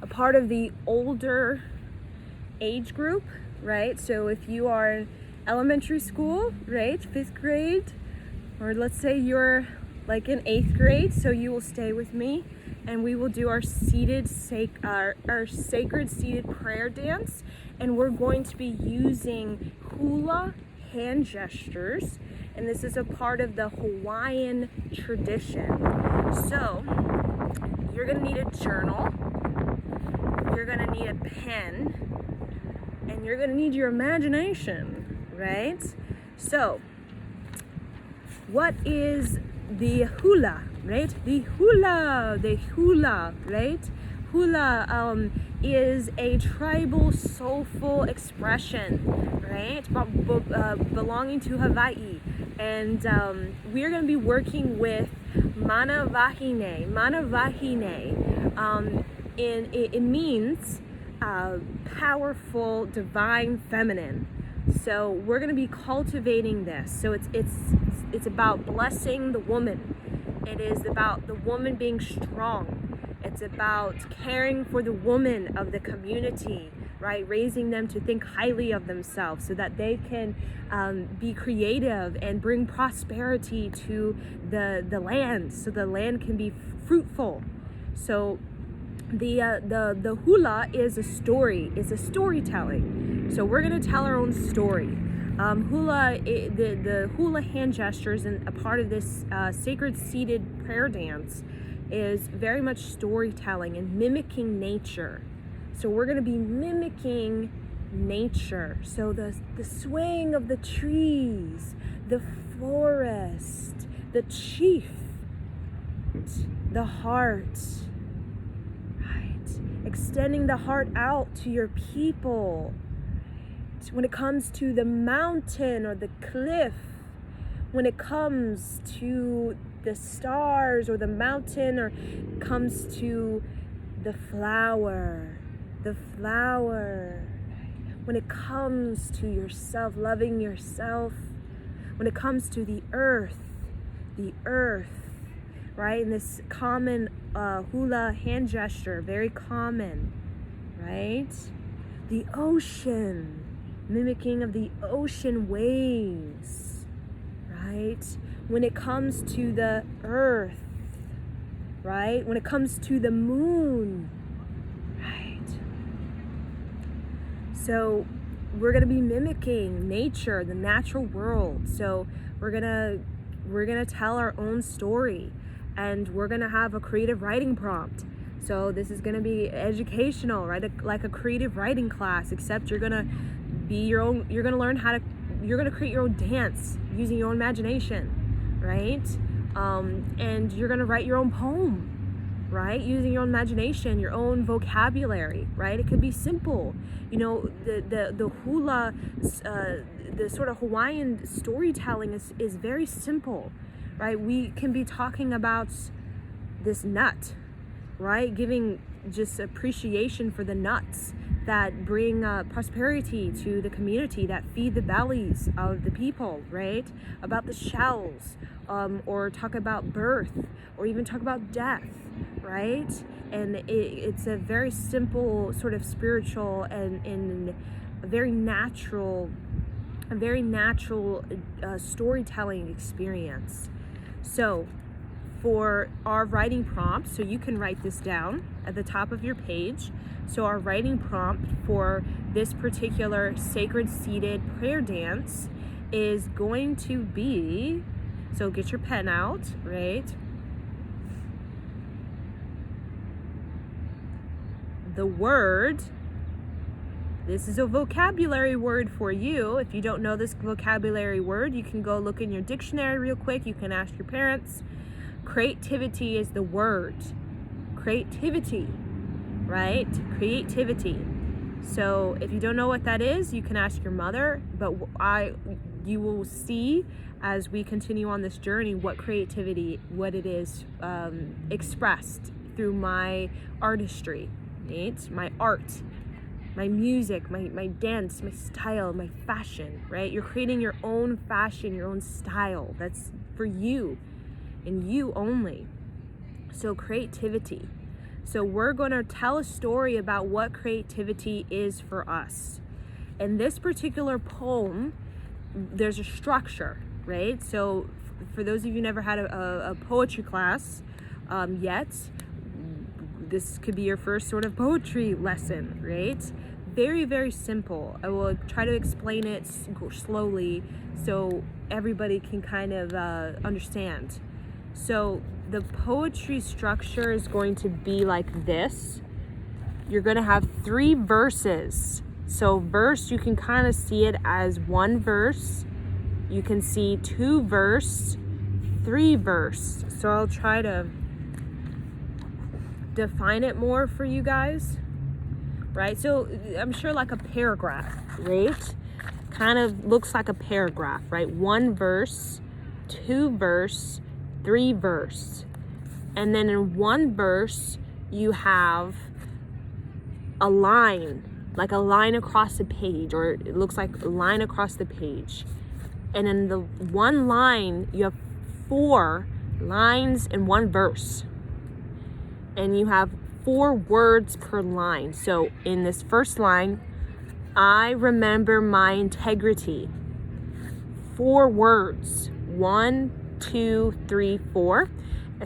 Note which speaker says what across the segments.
Speaker 1: a part of the older age group, right? So if you are in elementary school, right, 5th grade, or let's say you're like in 8th grade, so you will stay with me and we will do our our sacred seated prayer dance, and we're going to be using hula hand gestures, and this is a part of the Hawaiian tradition. So you're gonna need a journal, you're gonna need a pen, and you're gonna need your imagination, right? So what is the hula, right? The hula, right? Hula is a tribal soulful expression, right? Belonging to Hawaii. And we're going to be working with mana wahine. Mana wahine, it means powerful, divine feminine. So we're going to be cultivating this. So it's about blessing the woman. It is about the woman being strong. It's about caring for the woman of the community, right? Raising them to think highly of themselves so that they can be creative and bring prosperity to the land, so the land can be fruitful. So the hula is a story. It's a storytelling. So we're gonna tell our own story. The hula hand gestures and a part of this sacred seated prayer dance is very much storytelling and mimicking nature. So we're gonna be mimicking nature. So the swaying of the trees, the forest, the chief, the heart, extending the heart out to your people. When it comes to the mountain or the cliff, when it comes to the stars or the mountain, or comes to the flower, when it comes to yourself, loving yourself, when it comes to the earth, right? And this common hula hand gesture, very common, right? The ocean, mimicking of the ocean waves, right? When it comes to the earth, right? When it comes to the moon, right? So we're gonna be mimicking nature, the natural world. So we're gonna tell our own story, and we're gonna have a creative writing prompt. So this is gonna be educational, right? Like a creative writing class, except you're gonna create your own dance using your own imagination, right? And you're gonna write your own poem, right? Using your own imagination, your own vocabulary, right? It could be simple. You know, the hula, the sort of Hawaiian storytelling is very simple, right? We can be talking about this nut, right? Giving just appreciation for the nuts that bring prosperity to the community, that feed the bellies of the people, right? About the shells, or talk about birth, or even talk about death, right? And it's a very simple sort of spiritual and a very natural storytelling experience. So for our writing prompt, so you can write this down at the top of your page. So our writing prompt for this particular sacred seated prayer dance is going to be, so get your pen out, right? The word, this is a vocabulary word for you. If you don't know this vocabulary word, you can go look in your dictionary real quick. You can ask your parents. Creativity is the word. Creativity, right? Creativity. So if you don't know what that is, you can ask your mother, but you will see as we continue on this journey what it is expressed through my artistry, right? My art, my music, my dance, my style, my fashion, right? You're creating your own fashion, your own style. That's for you and you only. So creativity. So we're going to tell a story about what creativity is for us. In this particular poem, there's a structure, right? So for those of you who never had a poetry class yet, this could be your first sort of poetry lesson, right? Very, very simple. I will try to explain it slowly so everybody can kind of understand. So the poetry structure is going to be like this. You're going to have 3 verses. So verse, you can kind of see it as 1 verse. You can see 2 verse, 3 verse. So I'll try to define it more for you guys, right? So I'm sure like a paragraph, right? Kind of looks like a paragraph, right? 1 verse, 2 verse, 3 verse. And then in 1 verse, you have a line, like a line across the page, or it looks like a line across the page. And in the 1 line, you have 4 lines in 1 verse. And you have 4 words per line. So in this first line, I remember my integrity. 4 words. 1, 2, 3, 4.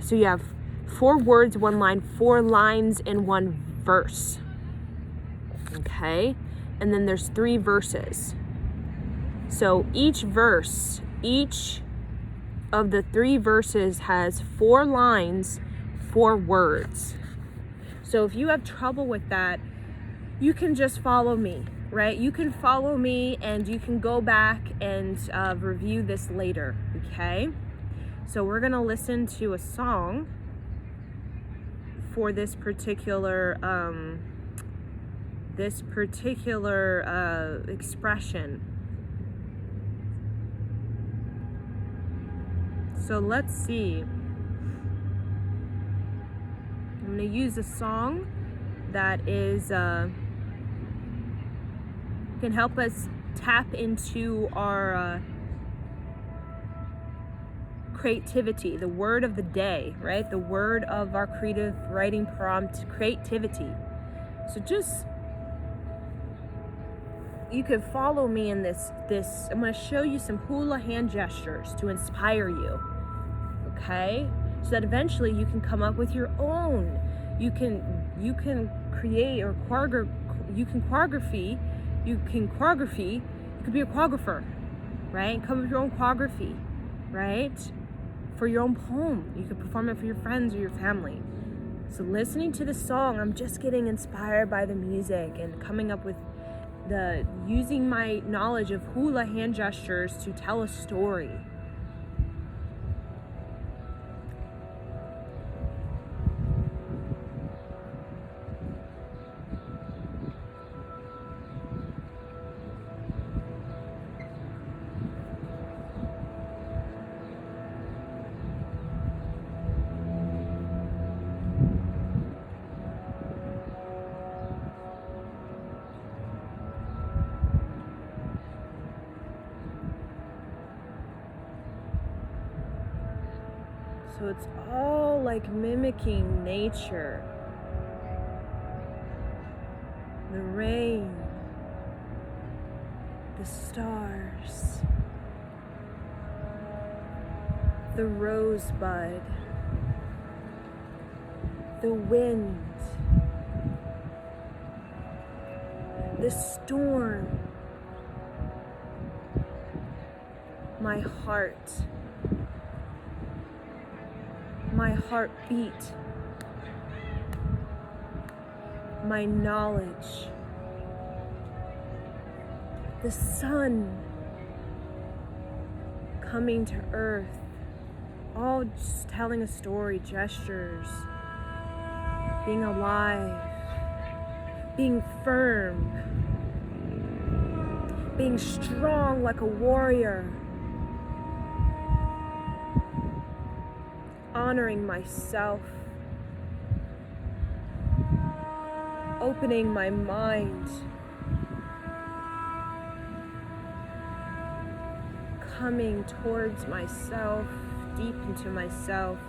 Speaker 1: So you have 4 words, 1 line, 4 lines in 1 verse. Okay? And then there's 3 verses. So each verse, each of the 3 verses has 4 lines, 4 words. So if you have trouble with that, you can just follow me, right? You can follow me and you can go back and review this later, okay? So we're gonna listen to a song for this particular expression. So let's see. I'm gonna use a song that is can help us tap into our creativity, the word of the day, right? The word of our creative writing prompt, creativity. So just, you can follow me in this. I'm going to show you some hula hand gestures to inspire you, okay? So that eventually you can come up with your own. You can create or you can choreography. You could be a choreographer, right? Come up with your own choreography, right? For your own poem. You could perform it for your friends or your family. So listening to the song, I'm just getting inspired by the music and coming up with using my knowledge of hula hand gestures to tell a story. So it's all like mimicking nature. The rain, the stars, the rosebud, the wind, the storm, my heart. My heartbeat, my knowledge, the sun coming to earth, all just telling a story, gestures, being alive, being firm, being strong like a warrior, honoring myself, opening my mind, coming towards myself, deep into myself,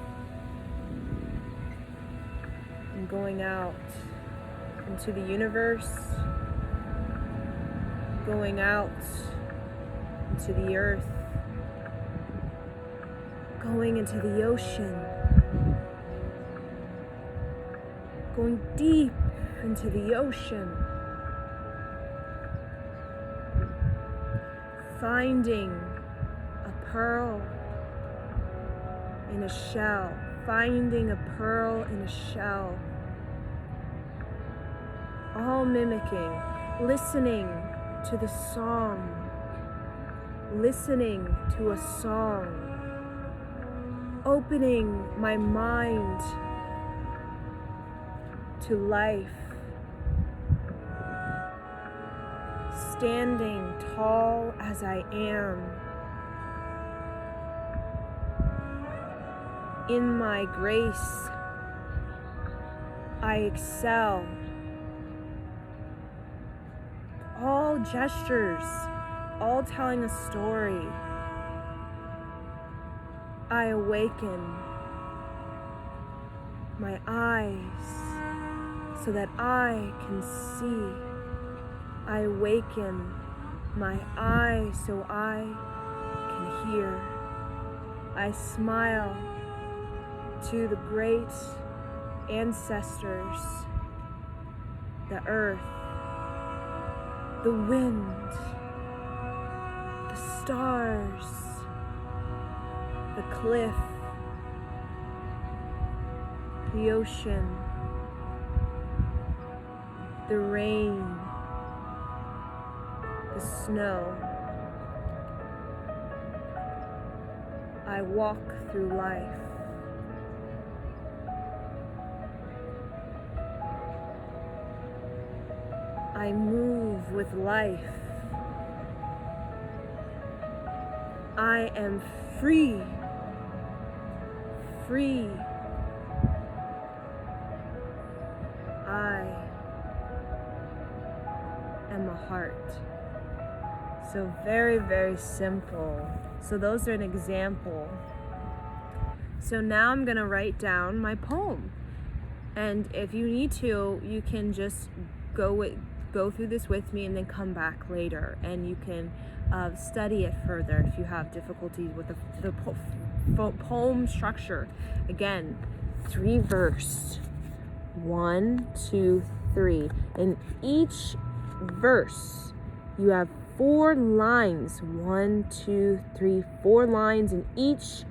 Speaker 1: I'm going out into the universe, going out into the earth, going into the ocean, going deep into the ocean, finding a pearl in a shell, finding a pearl in a shell, all mimicking, listening to the song, listening to a song, opening my mind to life, standing tall as I am, in my grace, I excel. All gestures, all telling a story. I awaken my eyes so that I can see. I awaken my eyes so I can hear. I smile to the great ancestors, the earth, the wind, the stars, the cliff, the ocean, the rain, the snow. I walk through life. I move with life. I am free. Free. I am a heart. So very, very simple. So those are an example. So now I'm gonna write down my poem. And if you need to, you can just go through this with me and then come back later, and you can study it further if you have difficulties with the poem structure. Again, 3 verse, 1, 2, 3. In each verse, you have 4 lines. 1, 2, 3, 4 lines in each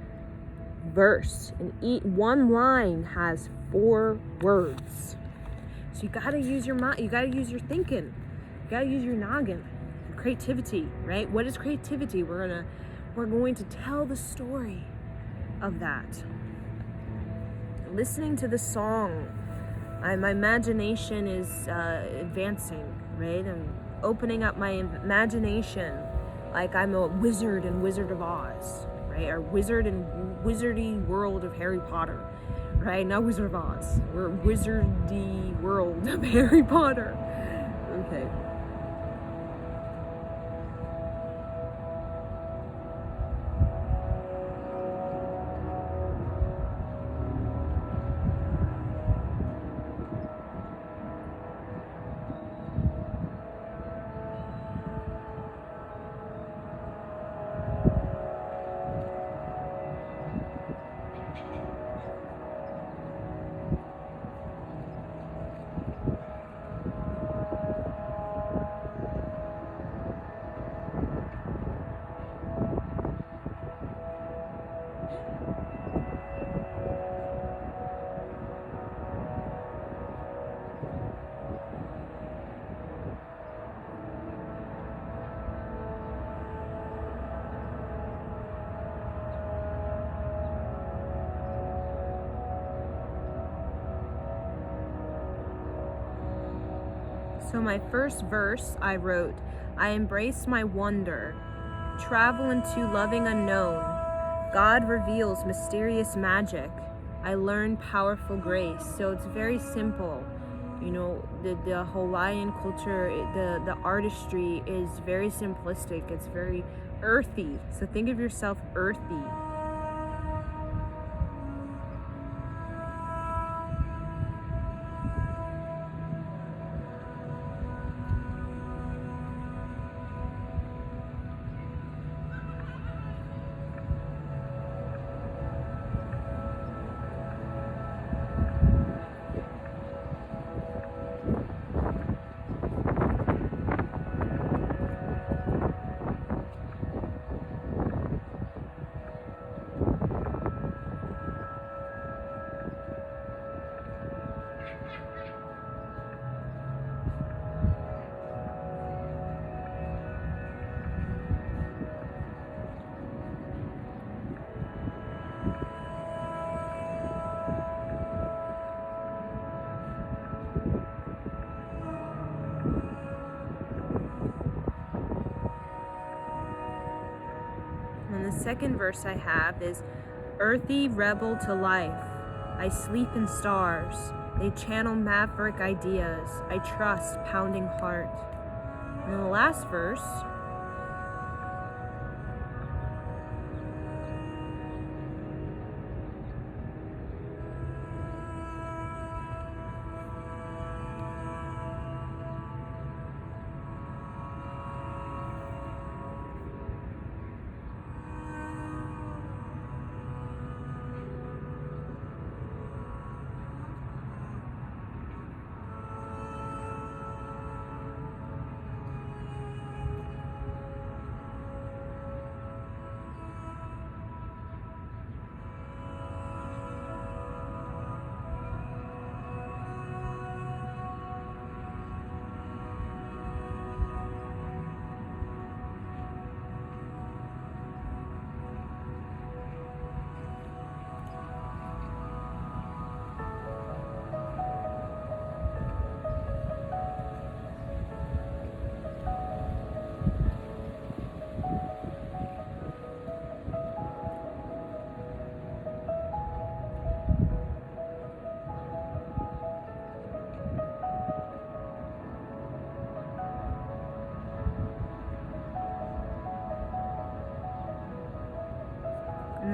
Speaker 1: verse. And one line has 4 words. So you gotta use your mind, you gotta use your thinking, you gotta use your noggin, your creativity, right? What is creativity? We're going to tell the story of that. Listening to the song, my imagination is advancing, right? I'm opening up my imagination like I'm a wizard in Wizard of Oz, right? Or wizard in wizardy world of Harry Potter. Right? Not Wizard of Oz. We're wizardy world of Harry Potter. Okay. So my first verse I wrote, I embrace my wonder, travel into loving unknown. God reveals mysterious magic. I learn powerful grace. So it's very simple. You know, the Hawaiian culture, the artistry is very simplistic. It's very earthy. So think of yourself earthy. second verse I have is, earthy rebel to life, I sleep in stars. They channel maverick ideas. I trust pounding heart. And then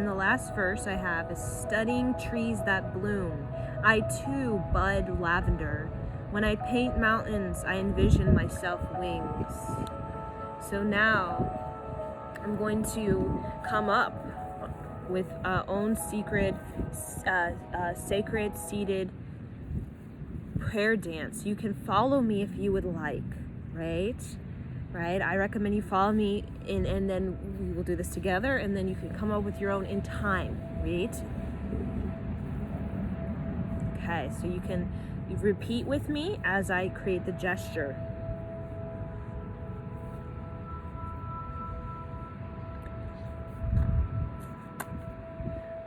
Speaker 1: the last verse, I have is, studying trees that bloom. I too bud lavender. When I paint mountains, I envision myself wings. So now I'm going to come up with own sacred seated prayer dance. You can follow me if you would like, right? I recommend you follow me and then we will do this together, and then you can come up with your own in time, right? Okay, so you can repeat with me as I create the gesture.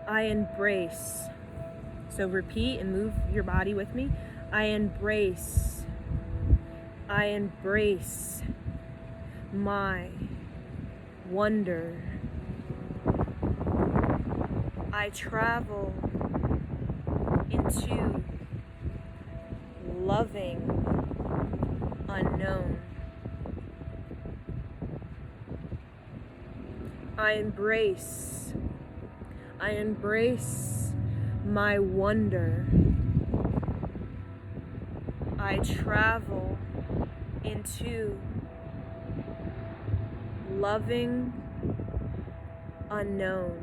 Speaker 1: I embrace. So repeat and move your body with me. I embrace. I embrace my wonder. I travel into loving unknown. I embrace my wonder. I travel into loving unknown.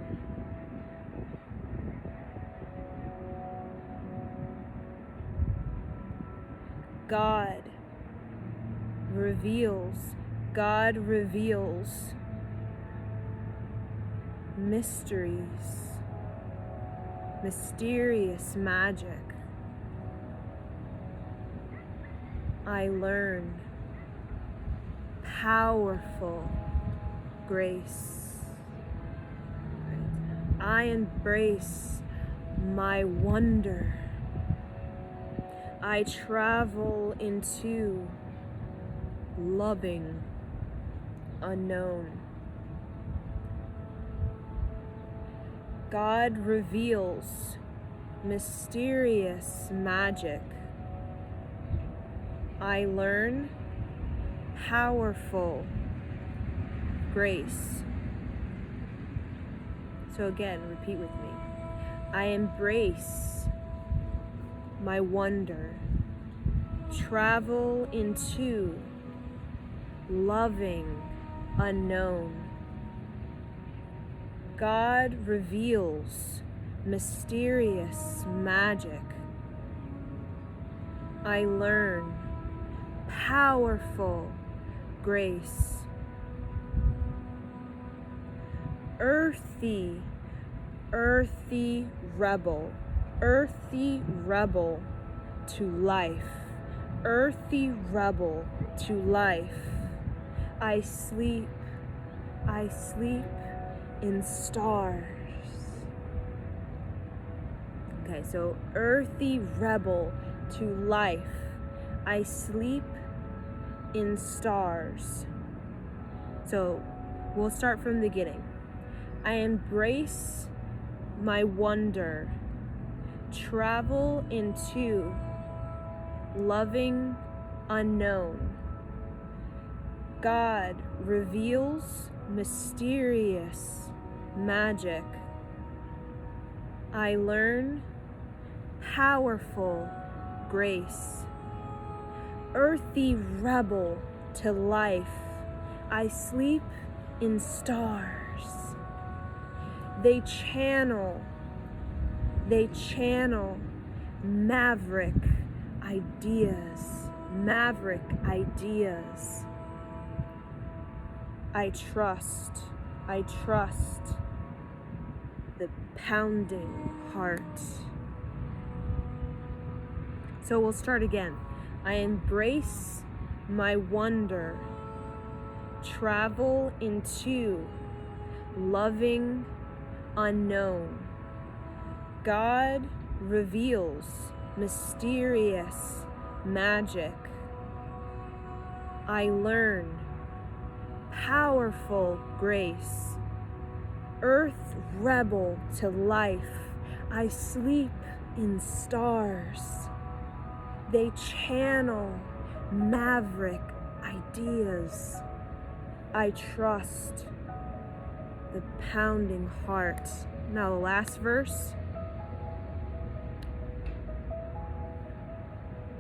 Speaker 1: God reveals mysteries, mysterious magic. I learn powerful grace. I embrace my wonder. I travel into loving unknown. God reveals mysterious magic. I learn powerful grace. So again, repeat with me. I embrace my wonder. Travel into loving unknown. God reveals mysterious magic. I learn powerful grace. Earthy rebel to life. Earthy rebel to life. I sleep in stars. Okay, so earthy rebel to life. I sleep in stars. So we'll start from the beginning. I embrace my wonder. Travel into loving unknown. God reveals mysterious magic. I learn powerful grace. Earthy rebel to life, I sleep in stars. They channel maverick ideas. I trust the pounding heart. So we'll start again. I embrace my wonder. Travel into loving unknown. God reveals mysterious magic. I learn powerful grace. Earth rebel to life, I sleep in stars. They channel maverick ideas. I trust the pounding heart. Now the last verse.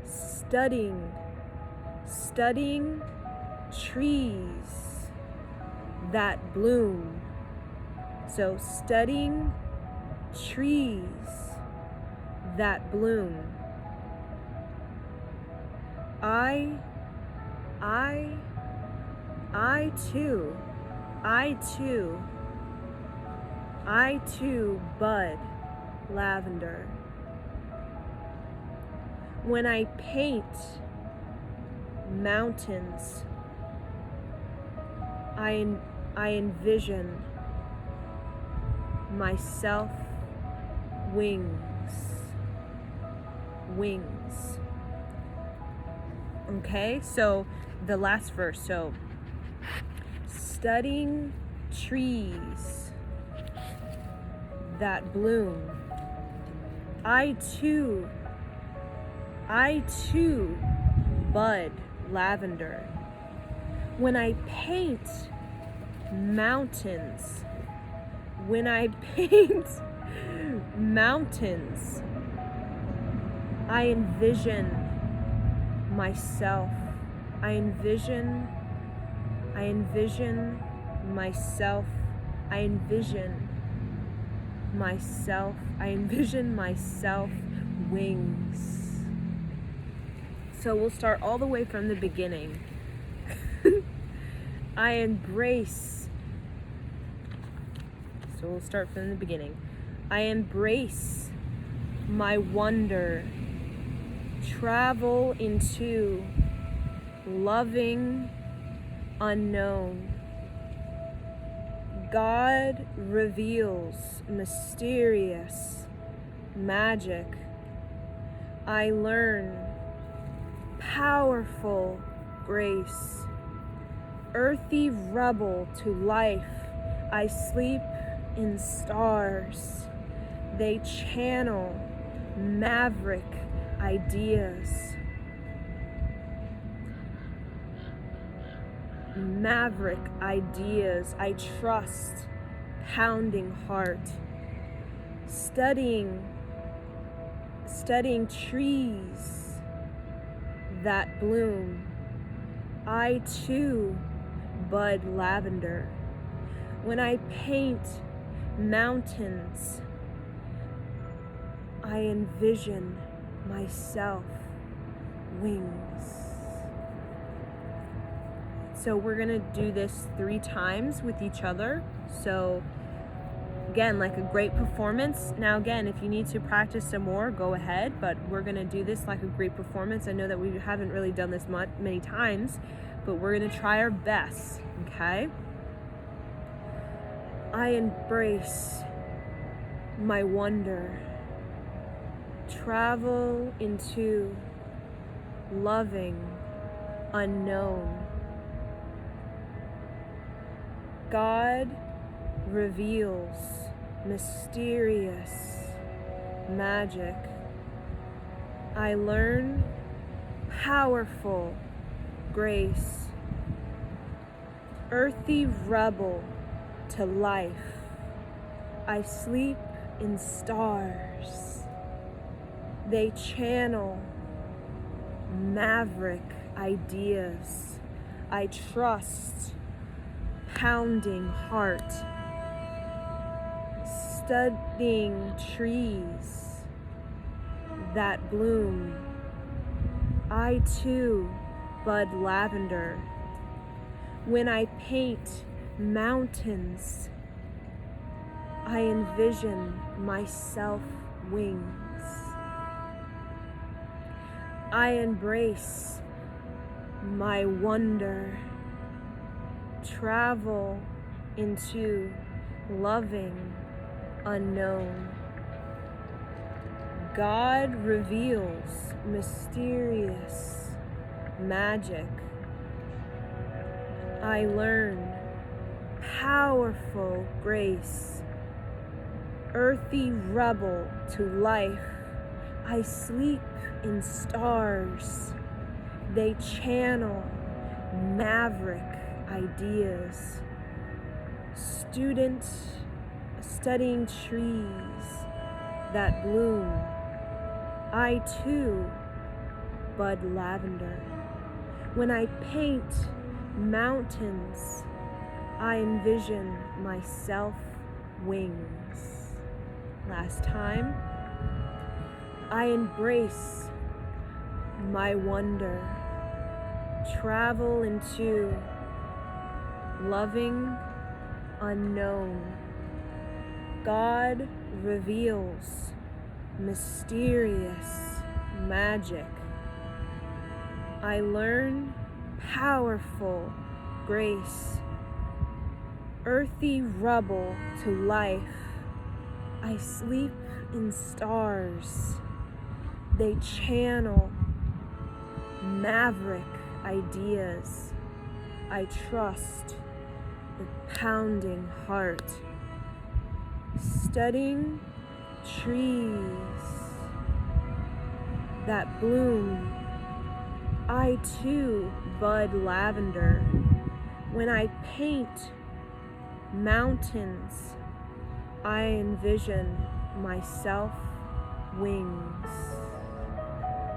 Speaker 1: Studying trees that bloom. So studying trees that bloom. I too bud lavender. When I paint mountains, I envision myself wings. Okay, so the last verse. So studying trees that bloom. I too bud lavender. When I paint mountains, I envision myself. I envision myself wings. So we'll start all the way from the beginning. I embrace my wonder. Travel into loving unknown. God reveals mysterious magic. I learn powerful grace. Earthy rebel to life, I sleep in stars. They channel maverick ideas. I trust pounding heart. Studying trees that bloom. I too bud lavender. When I paint mountains, I envision myself wings. So we're gonna do this 3 times with each other. So again, like a great performance. Now again, if you need to practice some more, go ahead, but we're gonna do this like a great performance. I know that we haven't really done this many times, but we're gonna try our best, okay? I embrace my wonder. Travel into loving unknown. God reveals mysterious magic. I learn powerful grace. Earthy rebel to life. I sleep in stars. They channel maverick ideas. I trust pounding heart. Studying trees that bloom. I too bud lavender. When I paint mountains, I envision myself wings. I embrace my wonder. Travel into loving unknown. God reveals mysterious magic. I learn powerful grace. Earthy rebel to life. I sleep in stars. They channel maverick ideas. Student studying trees that bloom. I too bud lavender. When I paint mountains, I envision myself wings. Last time, I embrace my wonder. Travel into loving unknown. God reveals mysterious magic. I learn powerful grace. Earthy rebel to life. I sleep in stars. They channel maverick ideas. I trust the pounding heart. Studying trees that bloom. I too bud lavender. When I paint mountains, I envision myself wings.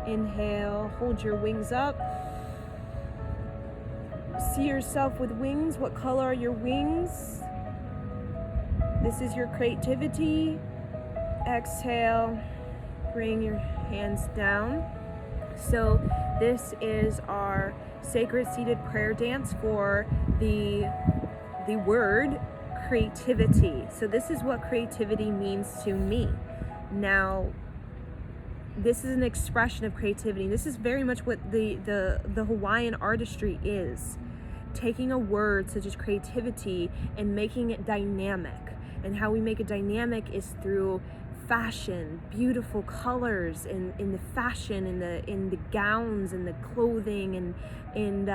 Speaker 1: Inhale, hold your wings up. See yourself with wings. What color are your wings? This is your creativity. Exhale, bring your hands down. So this is our sacred seated prayer dance for the word creativity. So this is what creativity means to me. Now, this is an expression of creativity. This is very much what the Hawaiian artistry is. Taking a word such as creativity and making it dynamic. And how we make it dynamic is through fashion, beautiful colors in the fashion, in the gowns and the clothing, and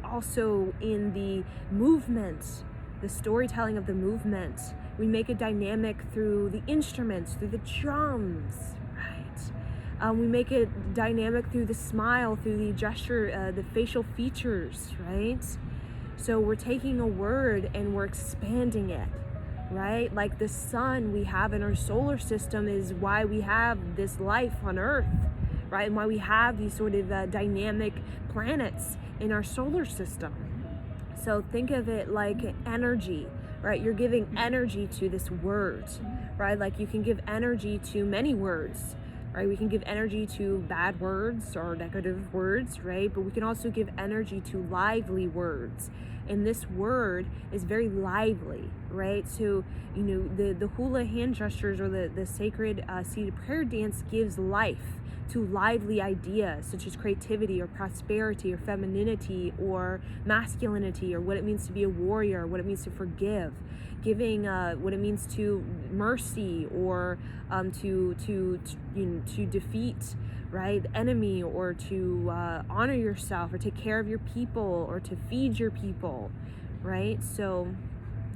Speaker 1: also in the movement, the storytelling of the movement. We make it dynamic through the instruments, through the drums, right? We make it dynamic through the smile, through the gesture, the facial features, right? So we're taking a word and we're expanding it. Right? Like the sun we have in our solar system is why we have this life on Earth, right? And why we have these sort of dynamic planets in our solar system. So think of it like energy, right? You're giving energy to this word, right? Like you can give energy to many words, right? We can give energy to bad words or negative words, right? But we can also give energy to lively words. And this word is very lively, right? So, you know, the hula hand gestures or the sacred seated prayer dance gives life to lively ideas such as creativity or prosperity or femininity or masculinity or what it means to be a warrior, what it means to forgive, giving what it means to mercy or to defeat, right, the enemy, or to honor yourself or take care of your people or to feed your people, right? So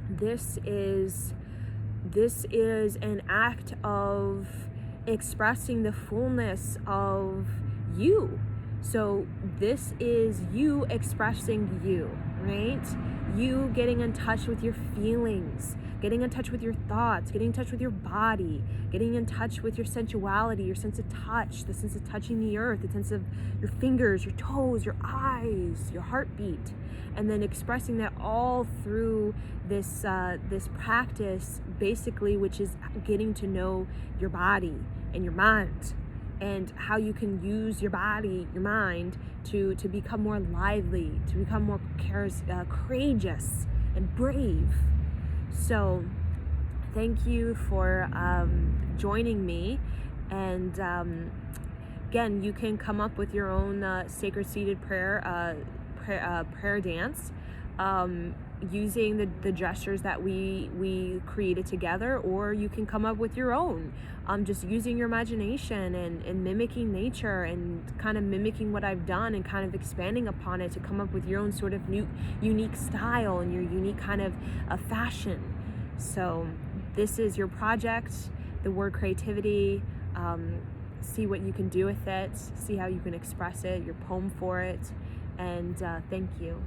Speaker 1: this is an act of expressing the fullness of you. So this is you expressing you, right? You getting in touch with your feelings, getting in touch with your thoughts, getting in touch with your body, getting in touch with your sensuality, your sense of touch, the sense of touching the earth, the sense of your fingers, your toes, your eyes, your heartbeat, and then expressing that all through this practice, basically, which is getting to know your body and your mind, and how you can use your body, your mind, to become more lively, to become more courageous and brave. So thank you for joining me. And again, you can come up with your own sacred seated prayer dance using the gestures that we created together, or you can come up with your own, just using your imagination and mimicking nature and kind of mimicking what I've done and kind of expanding upon it to come up with your own sort of new unique style and your unique kind of fashion. So this is your project, the word creativity. See what you can do with it, see how you can express it, your poem for it, and thank you.